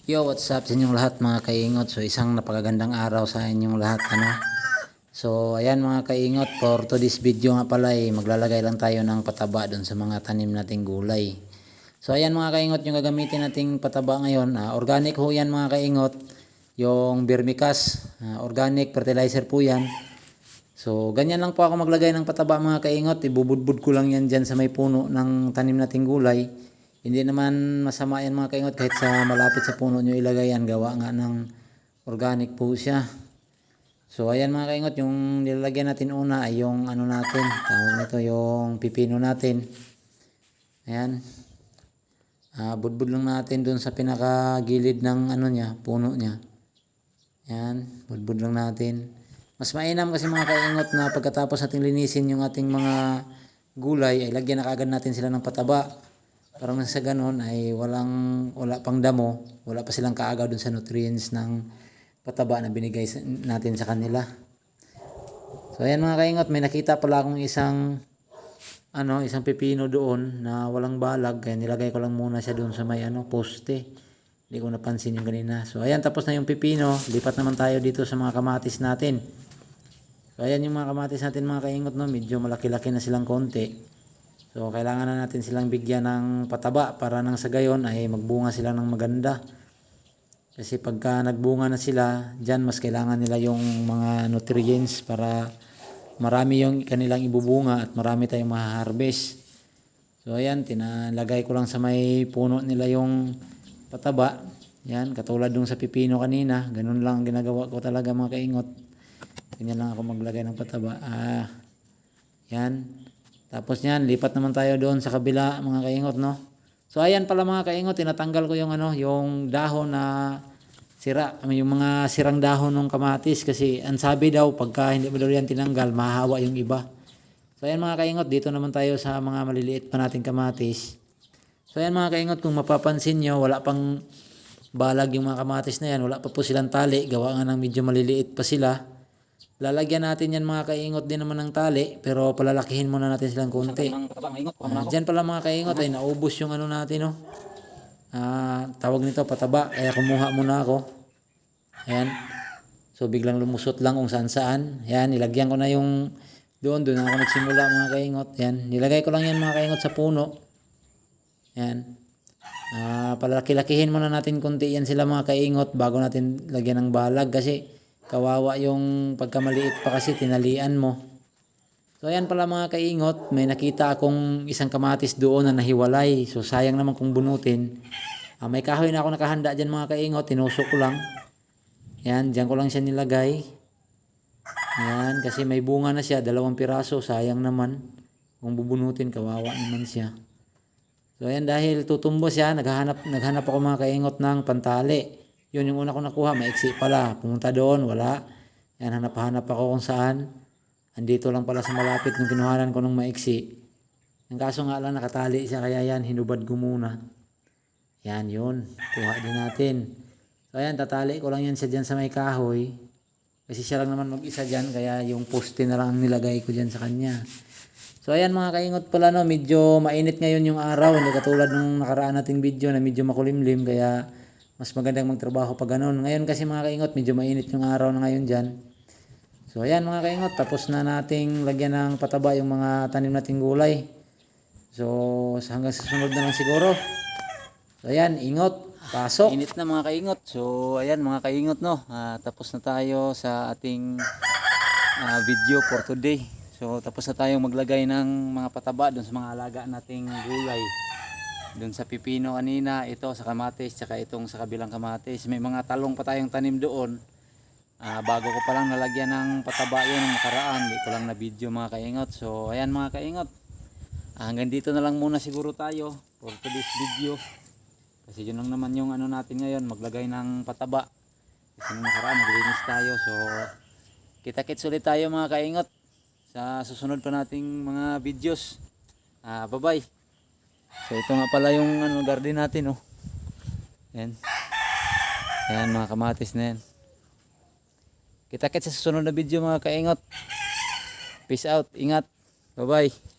Yo, what's up sa inyong lahat mga kaingot? So, isang napakagandang araw sa inyong lahat, ano? So, ayan mga kaingot, for today's video nga pala maglalagay lang tayo ng pataba doon sa mga tanim nating gulay. So, ayan mga kaingot, yung gagamitin nating pataba ngayon, organic ho yan mga kaingot. Yung vermicast, organic fertilizer po yan. So, ganyan lang po ako maglagay ng pataba mga kaingot. Ibubudbud ko lang yan dyan sa may puno ng tanim nating gulay. Hindi naman masama yan mga kaingot kahit sa malapit sa puno nyo ilagay yan. Gawa nga ng organic po siya. So ayan mga kaingot, yung nilalagyan natin una ay yung ano natin. Tawag nito yung pipino natin. Ayan. Budbud lang natin dun sa pinakagilid ng ano niya, puno niya. Ayan. Budbud lang natin. Mas mainam kasi mga kaingot na pagkatapos natin linisin yung ating mga gulay ay lagyan na kagad natin sila ng pataba. Para nang sa ganon ay wala pang damo, wala pa silang kaagaw dun sa nutrients ng pataba na binigay natin sa kanila. So ayan mga kaingot, may nakita pala akong isang pipino doon na walang balag, kaya nilagay ko lang muna siya doon sa may poste. Hindi ko napansin yung kanina. So ayan, tapos na yung pipino, lipat naman tayo dito sa mga kamatis natin. So ayan yung mga kamatis natin mga kaingot, no, medyo malaki-laki na silang konti. So kailangan na natin silang bigyan ng pataba para nang sa gayon ay magbunga sila ng maganda. Kasi pagka nagbunga na sila, dyan mas kailangan nila yung mga nutrients para marami yung kanilang ibubunga at marami tayong maha-harvest. So ayan, tinalagay ko lang sa may puno nila yung pataba. Yan, katulad dun sa pipino kanina, ganun lang ginagawa ko talaga mga kaingot. Ganyan lang ako maglagay ng pataba. Yan. Tapos niyan, lipat naman tayo doon sa kabila mga kaingot, no. So ayan pala mga kaingot, tinatanggal ko yung yung dahon na sira, yung mga sirang dahon ng kamatis kasi ang sabi daw pagka hindi mo daw yan tinanggal, mahahawa yung iba. So ayan mga kaingot, dito naman tayo sa mga maliliit pa nating kamatis. So ayan mga kaingot, kung mapapansin nyo, wala pang balag yung mga kamatis na yan, wala pa po silang tali, gawa nga ng medyo maliliit pa sila. Lalagyan natin yan mga kaingot din naman ng tali, pero palalakihin muna natin silang konti. Diyan pala mga kaingot ay naubos yung natin, no. Tawag nito pataba, kaya kumuha muna ako. Ayan. So biglang lumusot lang kung saan saan. Ayan, nilagyan ko na yung doon ako nagsimula mga kaingot. Ayan, nilagay ko lang yan mga kaingot sa puno. Ayan. Palaki-lakihin muna natin konti yan sila mga kaingot bago natin lagyan ng balag kasi kawawa yung pagkamaliit pa kasi tinalian mo. So ayan pala mga kaingot, may nakita akong isang kamatis doon na nahiwalay. So sayang naman kung bunutin. May kahoy na ako nakahanda dyan mga kaingot, tinusok ko lang. Ayan, dyan ko lang siya nilagay. Ayan, kasi may bunga na siya, 2 piraso, sayang naman. Kung bubunutin, kawawa naman siya. So ayan, dahil tutumbo siya, naghanap ako mga kaingot ng pantali. Yun yung una ko nakuha, maiksi pala. Pumunta doon, wala. Yan, hanap-hanap ako kung saan. Andito lang pala sa malapit nung kinuhanan ko ng maiksi. Ang kaso nga lang, nakatali siya, kaya yan, hinubad ko muna. Yan, yun. Kuha din natin. So ayan, tatali ko lang yan siya dyan sa may kahoy. Kasi siya lang naman mag-isa dyan, kaya yung poste na lang nilagay ko dyan sa kanya. So ayan mga kaingot pala, no, medyo mainit ngayon yung araw. Hindi katulad nung nakaraan nating video na medyo makulimlim, kaya mas magandang magtrabaho pag ganun. Ngayon kasi mga kaingot, medyo mainit yung araw na ngayon dyan. So ayan mga kaingot, tapos na nating lagyan ng pataba yung mga tanim nating gulay. So hanggang sa sunod na lang siguro. So ayan, ingot, pasok. Init na mga kaingot. So ayan mga kaingot, no, tapos na tayo sa ating video for today. So tapos na tayong maglagay ng mga pataba dun sa mga alaga nating gulay. Doon sa pipino kanina, ito sa kamatis, tsaka itong sa kabilang kamatis. May mga talong pa tayong tanim doon. Bago ko pa lang nalagyan ng pataba yun ng nakaraan. Hindi ko lang na video mga kaingot. So ayan mga kaingot. Hanggang dito na lang muna siguro tayo for today's video. Kasi yun lang naman yung natin ngayon, maglagay ng pataba. Kasi nung nakaraan naglinis tayo. So kita-kits ulit tayo mga kaingot sa susunod pa nating mga videos. Bye bye. So ito nga pala yung garden natin, oh. Yan. Yan mga kamatis na yan. Kita-kits sa susunod na video mga kaingot. Peace out. Ingat. Bye bye.